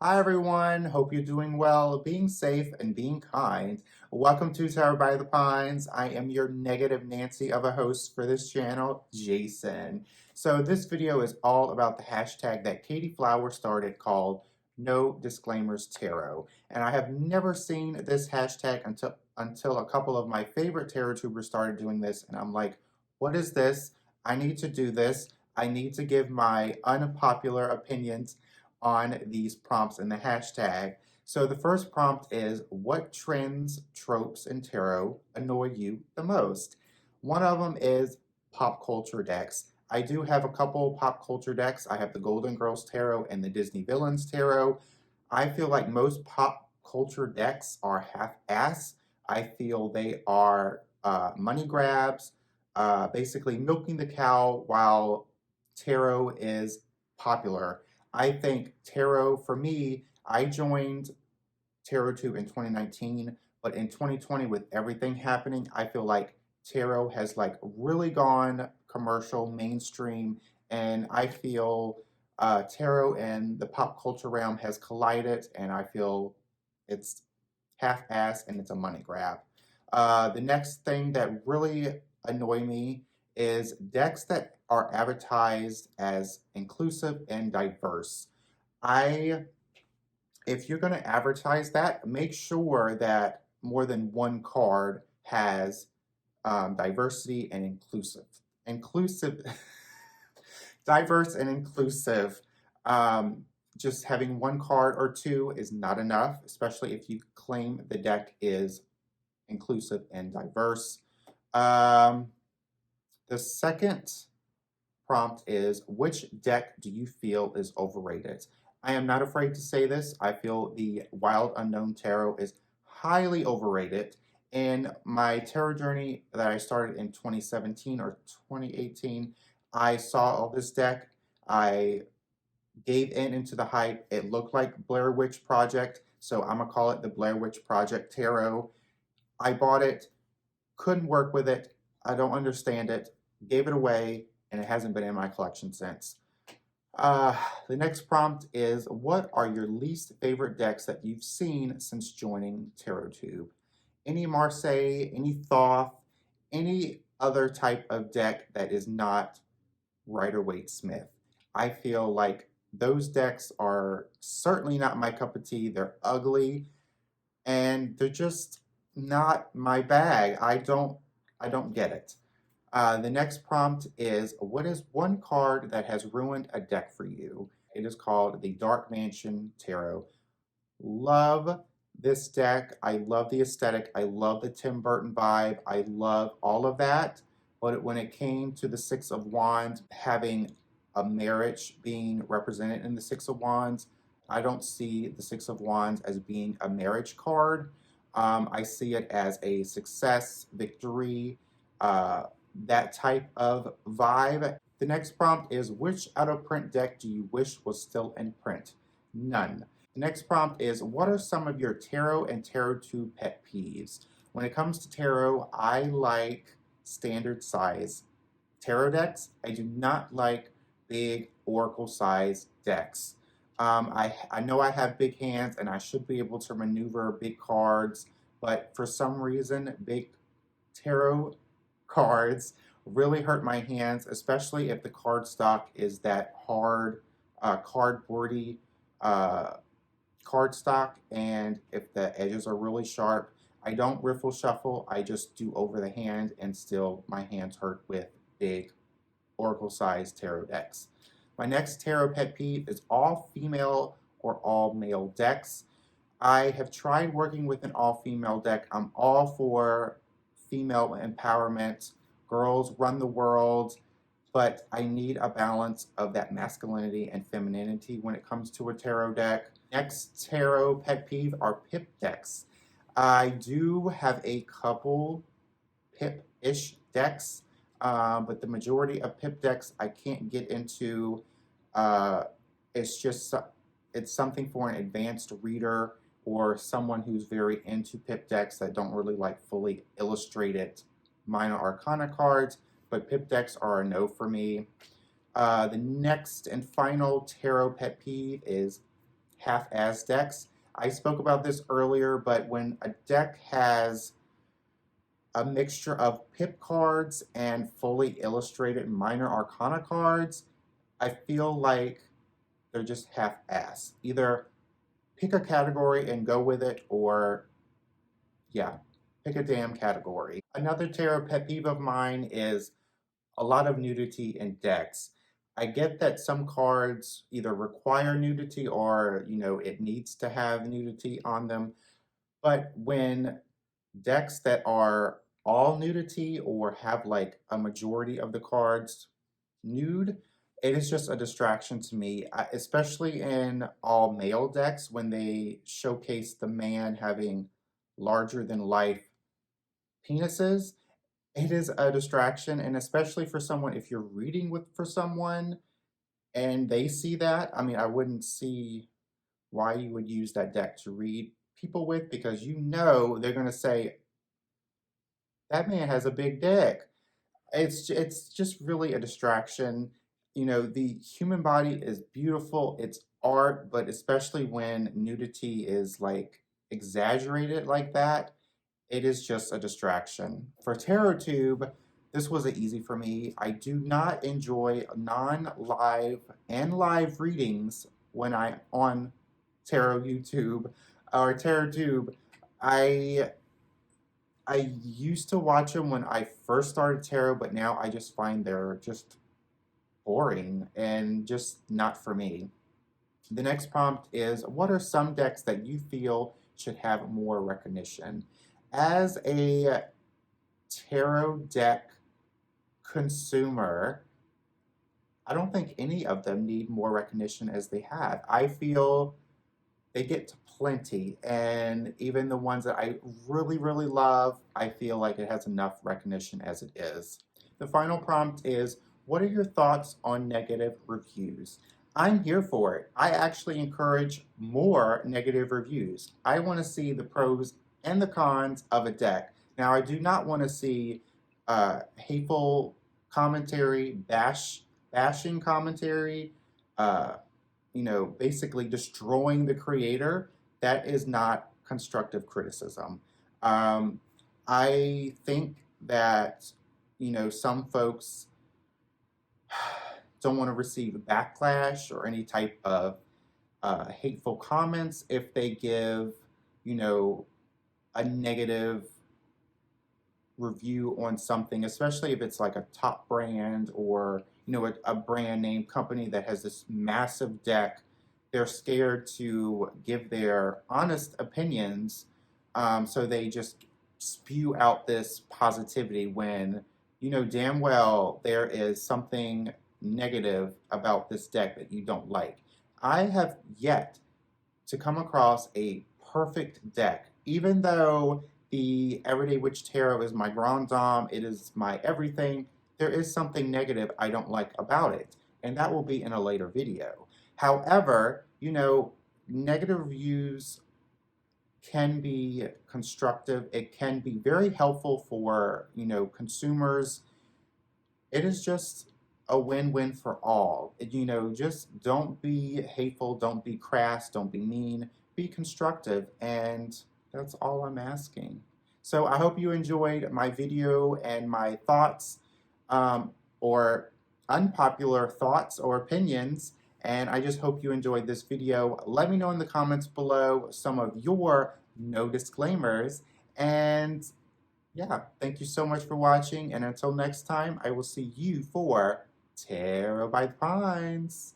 Hi everyone, hope you're doing well, being safe, and being kind. Welcome to Tarot by the Pines. I am your negative Nancy of a host for this channel, Jason. So this video is all about the hashtag that Katey Flowers started called No Disclaimers Tarot. And I have never seen this hashtag until a couple of my favorite tarot tubers started doing this, and I'm like, what is this? I need to do this. I need to give my unpopular opinions on these prompts in the hashtag. So the first prompt is, what trends, tropes, and tarot annoy you the most? One of them is pop culture decks. I do have a couple pop culture decks. I have the Golden Girls Tarot and the Disney Villains Tarot. I feel like most pop culture decks are half-ass. I feel they are money grabs, basically milking the cow while tarot is popular. I think tarot, for me, I joined TarotTube in 2019, but in 2020 with everything happening, I feel like tarot has like really gone commercial, mainstream, and I feel tarot and the pop culture realm has collided, and I feel it's half-assed and it's a money grab. The next thing that really annoy me is decks that are advertised as inclusive and diverse. If you're going to advertise that, make sure that more than one card has diversity and inclusive, diverse and inclusive. Just having one card or two is not enough, especially if you claim the deck is inclusive and diverse. The second prompt is, which deck do you feel is overrated? I am not afraid to say this. I feel the Wild Unknown Tarot is highly overrated. In my tarot journey that I started in 2017 or 2018, I saw this deck. I gave into the hype. It looked like Blair Witch Project, so I'm going to call it the Blair Witch Project Tarot. I bought it, couldn't work with it. I don't understand it, gave it away, and it hasn't been in my collection since. The next prompt is, what are your least favorite decks that you've seen since joining TarotTube? Any Marseille, any Thoth, any other type of deck that is not Rider-Waite-Smith. I feel like those decks are certainly not my cup of tea. They're ugly, and they're just not my bag. I don't get it. The next prompt is, what is one card that has ruined a deck for you? It is called the Dark Mansion Tarot. Love this deck. I love the aesthetic. I love the Tim Burton vibe. I love all of that. But when it came to the Six of Wands, having a marriage being represented in the Six of Wands, I don't see the Six of Wands as being a marriage card. I see it as a success, victory, that type of vibe. The next prompt is, which out-of-print deck do you wish was still in print? None. The next prompt is, what are some of your tarot and TarotTube pet peeves? When it comes to tarot, I like standard size tarot decks. I do not like big oracle size decks. I know I have big hands and I should be able to maneuver big cards, but for some reason, big tarot cards really hurt my hands, especially if the cardstock is that hard, cardboardy cardstock, and if the edges are really sharp. I don't riffle shuffle, I just do over the hand, and still my hands hurt with big oracle sized tarot decks. My next tarot pet peeve is all female or all male decks. I have tried working with an all female deck. I'm all for female empowerment, girls run the world, but I need a balance of that masculinity and femininity when it comes to a tarot deck. Next tarot pet peeve are Pip Decks. I do have a couple Pip-ish decks, but the majority of Pip decks I can't get into. It's something for an advanced reader or someone who's very into Pip decks that don't really like fully illustrated minor arcana cards, but Pip decks are a no for me. The next and final tarot pet peeve is half-ass decks. I spoke about this earlier, but when a deck has a mixture of pip cards and fully illustrated minor arcana cards, I feel like they're just half-ass. Either pick a category and go with it, or yeah, pick a damn category. Another tarot pet peeve of mine is a lot of nudity in decks. I get that some cards either require nudity or, it needs to have nudity on them. But when decks that are all nudity or have like a majority of the cards nude, it is just a distraction to me, especially in all male decks when they showcase the man having larger than life penises. It is a distraction, and especially for someone, if you're reading for someone and they see that, I mean, I wouldn't see why you would use that deck to read people with, because they're going to say, that man has a big dick. It's just really a distraction. The human body is beautiful, it's art, but especially when nudity is like exaggerated like that, it is just a distraction. For TarotTube, this was easy for me. I do not enjoy non-live and live readings when I'm on Tarot YouTube or TarotTube. I used to watch them when I first started tarot, but now I just find they're just boring and just not for me. The next prompt is, what are some decks that you feel should have more recognition? As a tarot deck consumer, I don't think any of them need more recognition as they have. I feel they get to plenty, and even the ones that I really, really love, I feel like it has enough recognition as it is. The final prompt is, what are your thoughts on negative reviews? I'm here for it. I actually encourage more negative reviews. I want to see the pros and the cons of a deck. Now, I do not want to see hateful commentary, bashing commentary, basically destroying the creator. That is not constructive criticism. I think that, some folks don't want to receive backlash or any type of hateful comments if they give, a negative review on something, especially if it's like a top brand or a brand name company that has this massive deck. They're scared to give their honest opinions, so they just spew out this positivity when damn well there is something negative about this deck that you don't like. I have yet to come across a perfect deck, even though the Everyday Witch Tarot is my grand dame, it is my everything. There is something negative I don't like about it, and that will be in a later video. However, negative reviews can be constructive. It can be very helpful for, consumers. It is just a win-win for all. Just don't be hateful, don't be crass, don't be mean, be constructive, and that's all I'm asking. So I hope you enjoyed my video and my thoughts, or unpopular thoughts or opinions, and I just hope you enjoyed this video. Let me know in the comments below some of your no disclaimers, and yeah, thank you so much for watching, and until next time, I will see you for Tarot by the Pines.